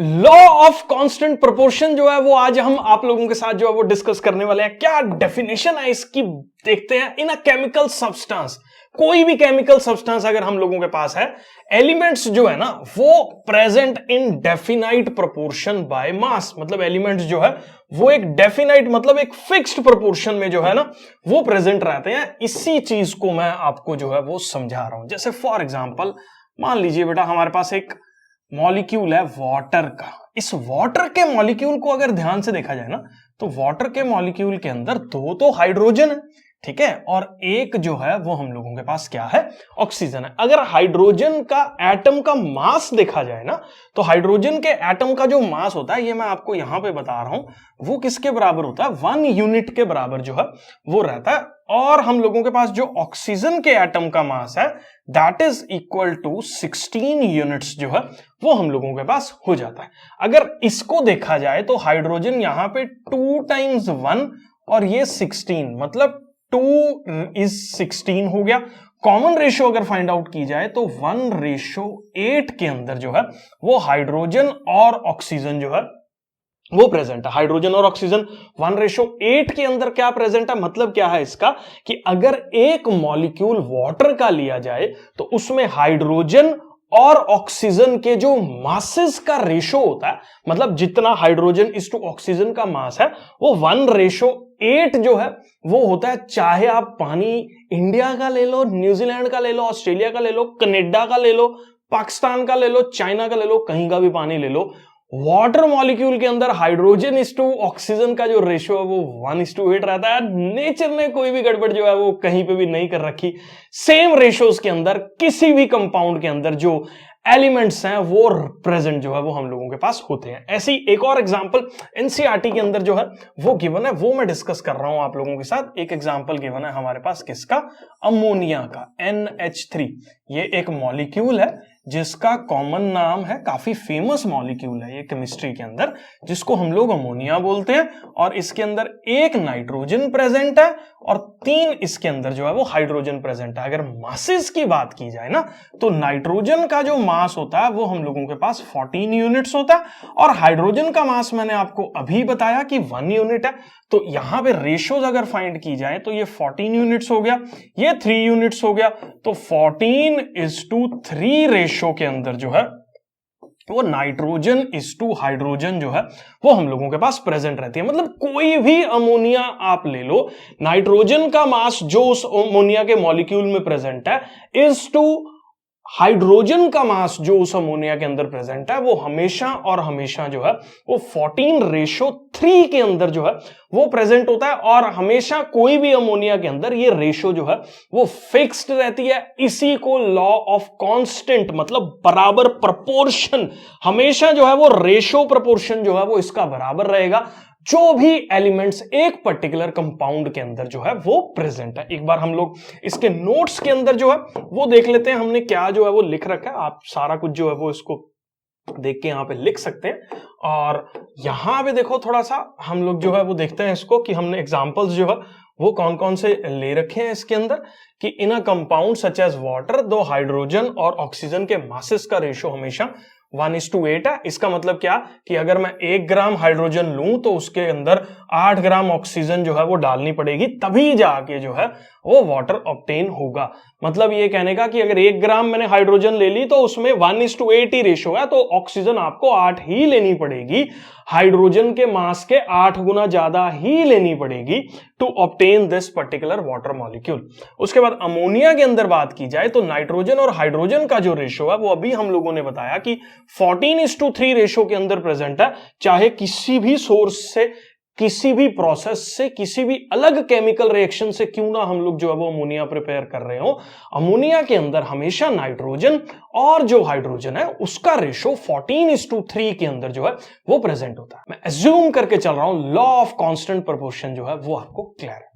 Law of constant proportion जो है वो आज हम आप लोगों के साथ जो है वो डिस्कस करने वाले हैं। क्या डेफिनेशन है इसकी देखते हैं। इन अ केमिकल सब्सटेंस, कोई भी केमिकल सब्सटेंस अगर हम लोगों के पास है, एलिमेंट्स जो है ना वो present in definite proportion by mass. मतलब एलिमेंट्स जो है वो एक डेफिनाइट मतलब एक फिक्स्ड प्रोपोर्शन में जो है ना वो प्रेजेंट रहते हैं। इसी चीज को मैं आपको जो है वो समझा रहा हूं। जैसे फॉर एग्जांपल मान लीजिए बेटा हमारे पास एक मॉलिक्यूल है वाटर का। इस वाटर के मॉलिक्यूल को अगर ध्यान से देखा जाए ना तो वाटर के मॉलिक्यूल के अंदर दो तो हाइड्रोजन है, ठीक है, और एक जो है वो हम लोगों के पास क्या है, ऑक्सीजन है। अगर हाइड्रोजन का एटम का मास देखा जाए ना तो हाइड्रोजन के एटम का जो मास होता है, ये मैं आपको यहां पे बता रहा हूं, वो किसके बराबर होता है, 1 यूनिट के बराबर जो है वो रहता है। और हम लोगों के पास जो ऑक्सीजन के एटम का मास है that is equal to 16 units जो है वो हम लोगों के पास हो जाता है। अगर इसको देखा जाए तो हाइड्रोजन यहां पे 2 टाइम्स 1 और ये 16, मतलब 2 इज 16 हो गया। कॉमन रेशियो अगर फाइंड आउट की जाए तो 1:8 के अंदर जो है वो हाइड्रोजन और ऑक्सीजन जो है वो प्रेजेंट है। हाइड्रोजन और ऑक्सीजन 1:8 के अंदर क्या प्रेजेंट है, मतलब क्या है इसका कि अगर एक मॉलिक्यूल वाटर का लिया जाए तो उसमें हाइड्रोजन और ऑक्सीजन के जो मासेस का रेशो होता है, मतलब जितना हाइड्रोजन इस टू ऑक्सीजन का मास है वो 1:8 जो है वो होता है। चाहे आप पानी इंडिया का ले लो, न्यूजीलैंड का ले लो, ऑस्ट्रेलिया का ले लो, कनाडा का ले लो, पाकिस्तान का ले लो, चाइना का ले लो, कहीं का भी पानी ले लो, वाटर मॉलिक्यूल के अंदर हाइड्रोजन इस टू ऑक्सीजन का जो रेशियो है वो 1:8 रहता है। नेचर ने कोई भी गड़बड़ जो है वो कहीं पे भी नहीं कर रखी। सेम रेशियोज के अंदर किसी भी कंपाउंड के अंदर जो एलिमेंट्स हैं वो प्रेजेंट जो है वो हम लोगों के पास होते हैं। ऐसी एक और एग्जांपल एनसीईआरटी के अंदर जो है वो गिवन है, वो मैं डिस्कस कर रहा हूं आप लोगों के साथ। एक एग्जांपल गिवन है हमारे पास किसका, अमोनिया का, NH3। ये एक मॉलिक्यूल है जिसका कॉमन नाम है, काफी फेमस मॉलिक्यूल है ये केमिस्ट्री के अंदर, जिसको हम लोग अमोनिया बोलते हैं। और इसके अंदर एक नाइट्रोजन प्रेजेंट है और 3 इसके अंदर जो है वो हाइड्रोजन प्रेजेंट है। अगर मासेस की बात की जाए ना तो नाइट्रोजन का जो मास होता है वो हम लोगों के पास 14 यूनिट्स होता है और हाइड्रोजन का मास मैंने आपको अभी बताया कि 1 यूनिट है। तो यहां पे रेशियोज अगर फाइंड की जाए तो ये 14 यूनिट्स हो गया, ये 3 यूनिट्स हो गया, तो 14:3 रेशियो के अंदर जो है वो नाइट्रोजन इस टू हाइड्रोजन जो है वो हम लोगों के पास प्रेजेंट रहती है। मतलब कोई भी अमोनिया आप ले लो, नाइट्रोजन का मास जो उस अमोनिया के मॉलिक्यूल में प्रेजेंट है इज टू हाइड्रोजन का मास जो उस अमोनिया के अंदर प्रेजेंट है वो हमेशा और हमेशा जो है वो 14:3 के अंदर जो है वो प्रेजेंट होता है। और हमेशा कोई भी अमोनिया के अंदर ये रेशो जो है वो फिक्स्ड रहती है। इसी को लॉ ऑफ कांस्टेंट मतलब बराबर प्रोपोर्शन, हमेशा जो है वो रेशो प्रोपोर्शन जो है वो इसका बराबर रहेगा जो भी एलिमेंट्स एक पर्टिकुलर कंपाउंड के अंदर जो है वो प्रेजेंट है। एक बार हम लोग इसके नोट्स के अंदर जो है वो देख लेते हैं हमने क्या जो है वो लिख रखा है। आप सारा कुछ जो है वो इसको देख के यहां पे लिख सकते हैं। और यहां पे देखो थोड़ा सा हम लोग जो है वो देखते हैं इसको कि हमने एग्जांपल्स जो है वो कौन कौन से ले रखे हैं इसके अंदर कि in a compound such as water दो हाइड्रोजन और ऑक्सीजन के मासेस का रेशियो हमेशा 1:8 है। इसका मतलब क्या कि अगर मैं 1 ग्राम हाइड्रोजन लूं तो उसके अंदर 8 ग्राम ऑक्सीजन जो है वो डालनी पड़ेगी, तभी जाके जो है वो वाटर ऑब्टेन होगा। मतलब ये कहने का कि अगर 1 ग्राम मैंने हाइड्रोजन ले ली तो उसमें 1:8 ही रेशियो है, तो ऑक्सीजन आपको 8 ही लेनी पड़ेगी, हाइड्रोजन के मास के 8 गुना ज्यादा ही लेनी पड़ेगी to obtain this particular water molecule. उसके बाद अमोनिया के अंदर बात की जाए तो नाइट्रोजन और हाइड्रोजन का जो रेशियो है वो अभी हम लोगों ने बताया कि 14:3 रेशियो के अंदर प्रेजेंट है। चाहे किसी भी सोर्स से, किसी भी प्रोसेस से, किसी भी अलग केमिकल रिएक्शन से क्यों ना हम लोग जो है वो अमोनिया प्रिपेयर कर रहे हो, अमोनिया के अंदर हमेशा नाइट्रोजन और जो हाइड्रोजन है उसका रेशो 14:3 के अंदर जो है वो प्रेजेंट होता है। मैं अज्यूम करके चल रहा हूं लॉ ऑफ कांस्टेंट प्रोपोर्शन जो है वो आपको क्लियर है।